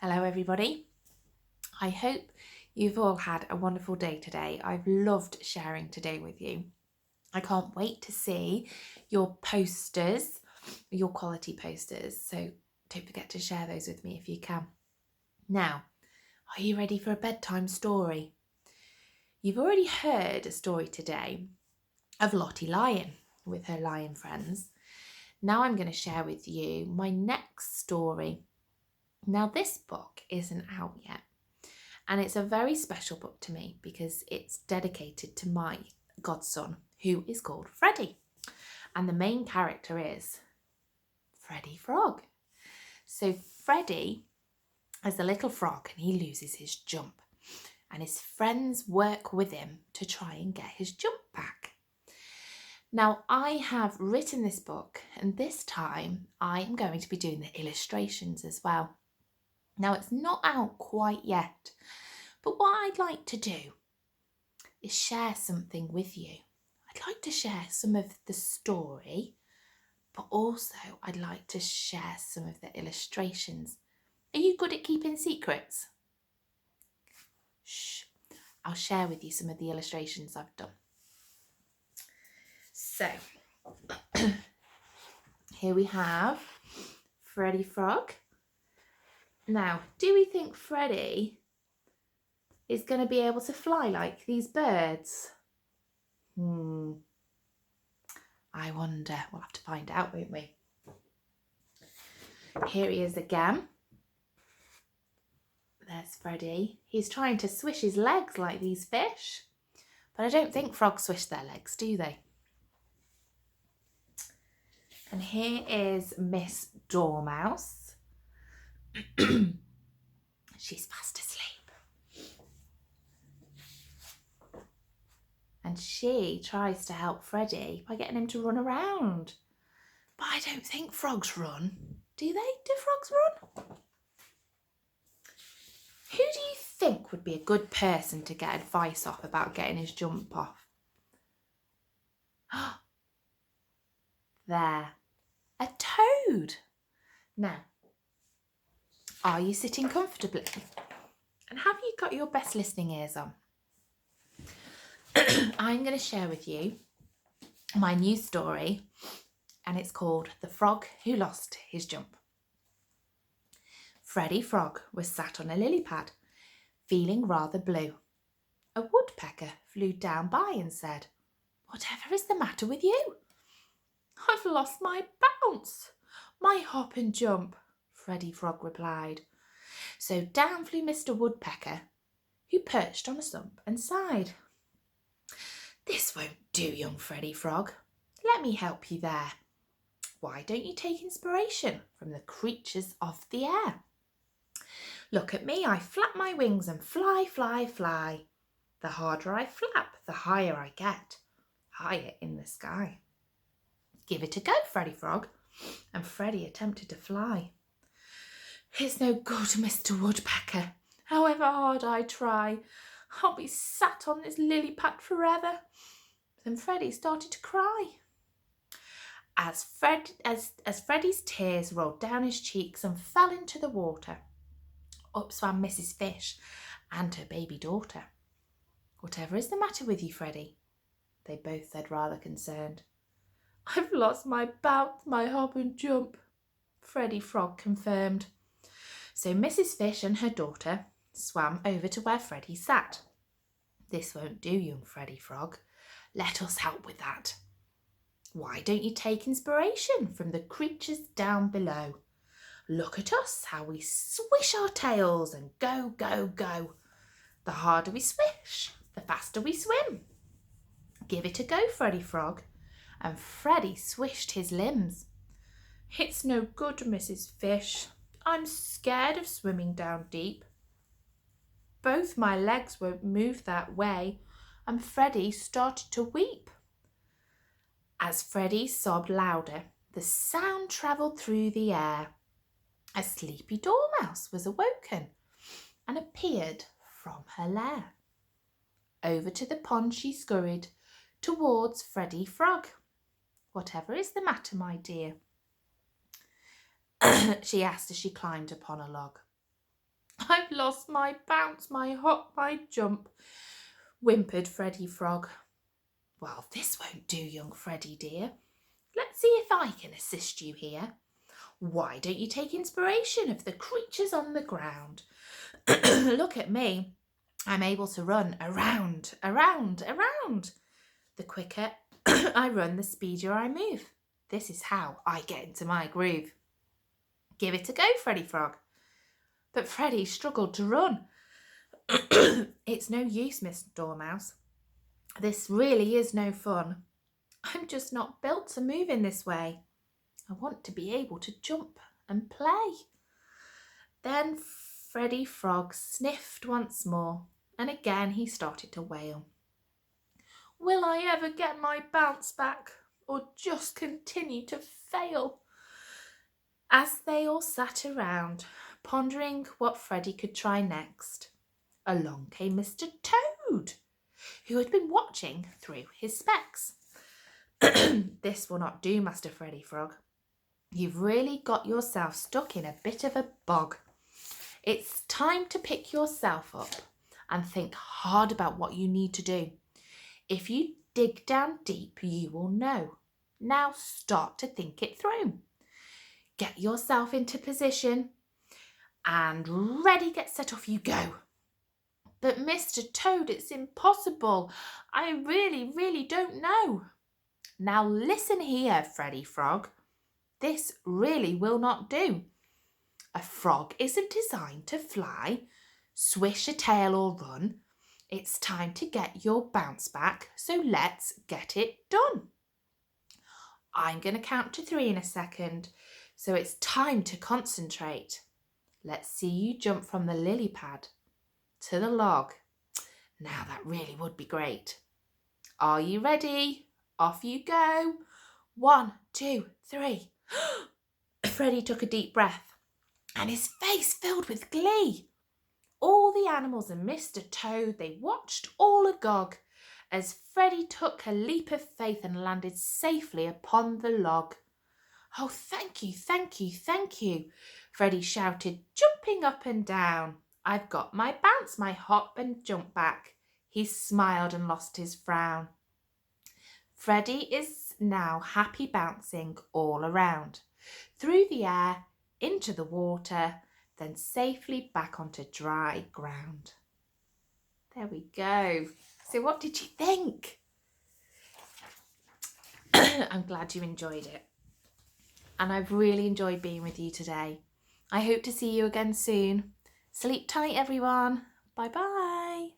Hello everybody. I hope you've all had a wonderful day today. I've loved sharing today with you. I can't wait to see your posters, your quality posters. So don't forget to share those with me if you can. Now, are you ready for a bedtime story? You've already heard a story today of Lottie Lion with her lion friends. Now I'm going to share with you my next story. Now this book isn't out yet, and it's a very special book to me because it's dedicated to my godson, who is called Freddie. And the main character is Freddie Frog. So Freddie is a little frog and he loses his jump. And his friends work with him to try and get his jump back. Now, I have written this book, and this time I am going to be doing the illustrations as well. Now, it's not out quite yet, but what I'd like to do is share something with you. I'd like to share some of the story, but also I'd like to share some of the illustrations. Are you good at keeping secrets? Shh, I'll share with you some of the illustrations I've done. So, here we have Freddie Frog. Now, do we think Freddie is going to be able to fly like these birds? I wonder. We'll have to find out, won't we? Here he is again. There's Freddie. He's trying to swish his legs like these fish. But I don't think frogs swish their legs, do they? And here is Miss Dormouse. She's fast asleep. And she tries to help Freddie by getting him to run around. But I don't think frogs run. Do they? Do frogs run? Who do you think would be a good person to get advice off about getting his jump off? There. A toad. Now, are you sitting comfortably? And have you got your best listening ears on? I'm going to share with you my new story, and it's called The Frog Who Lost His Jump. Freddie Frog was sat on a lily pad, feeling rather blue. A woodpecker flew down by and said, "Whatever is the matter with you?" "I've lost my bounce, my hop and jump," Freddie Frog replied. So down flew Mr. Woodpecker, who perched on a stump and sighed. "This won't do, young Freddie Frog. Let me help you there. Why don't you take inspiration from the creatures of the air? Look at me, I flap my wings and fly, fly, fly. The harder I flap, the higher I get, higher in the sky." "Give it a go, Freddie Frog." And Freddie attempted to fly. "It's no good, Mr. Woodpecker. However hard I try, I'll be sat on this lily pad forever." Then Freddie started to cry. As Freddie's tears rolled down his cheeks and fell into the water, up swam Mrs. Fish and her baby daughter. "Whatever is the matter with you, Freddie?" they both said, rather concerned. "I've lost my bounce, my hop and jump," Freddie Frog confirmed. So Mrs. Fish and her daughter swam over to where Freddie sat. "This won't do, young Freddie Frog. Let us help with that. Why don't you take inspiration from the creatures down below? Look at us, how we swish our tails and go, go, go. The harder we swish, the faster we swim. Give it a go, Freddie Frog." And Freddie swished his limbs. "It's no good, Mrs. Fish. I'm scared of swimming down deep. Both my legs won't move that way." And Freddie started to weep. As Freddie sobbed louder, the sound travelled through the air. A sleepy dormouse was awoken and appeared from her lair. Over to the pond she scurried towards Freddie Frog. "Whatever is the matter, my dear?" she asked as she climbed upon a log. I've lost my bounce, my hop, my jump, whimpered Freddy Frog. Well, this won't do, young Freddy dear. Let's see if I can assist you here. Why don't you take inspiration of the creatures on the ground? Look at me. I'm able to run around, around, around. The quicker I run, the speedier I move. This is how I get into my groove. Give it a go, Freddy Frog. But Freddy struggled to run. It's no use, Miss Dormouse. This really is no fun. I'm just not built to move in this way. I want to be able to jump and play. Then Freddy Frog sniffed once more, and again he started to wail. Will I ever get my bounce back, or just continue to fail? As they all sat around, pondering what Freddy could try next, along came Mr. Toad, who had been watching through his specs. This will not do, Master Freddy Frog. You've really got yourself stuck in a bit of a bog. It's time to pick yourself up and think hard about what you need to do. If you dig down deep, you will know. Now start to think it through. Get yourself into position and ready, get set off you go. But Mr. Toad, it's impossible. I really don't know. Now listen here, Freddy Frog. This really will not do. A frog isn't designed to fly, swish a tail or run. It's time to get your bounce back, so let's get it done. I'm going to count to 3 in a second, so it's time to concentrate. Let's see you jump from the lily pad to the log. Now that really would be great. Are you ready? Off you go. 1, 2, 3. Freddy took a deep breath and his face filled with glee. All the animals and Mr. Toad, they watched all agog as Freddy took a leap of faith and landed safely upon the log. Oh, thank you, thank you, thank you, Freddy shouted, jumping up and down. I've got my bounce, my hop and jump back. He smiled and lost his frown. Freddy is now happy bouncing all around, through the air, into the water, then safely back onto dry ground. There we go. So what did you think? I'm glad you enjoyed it. And I've really enjoyed being with you today. I hope to see you again soon. Sleep tight, everyone. Bye-bye.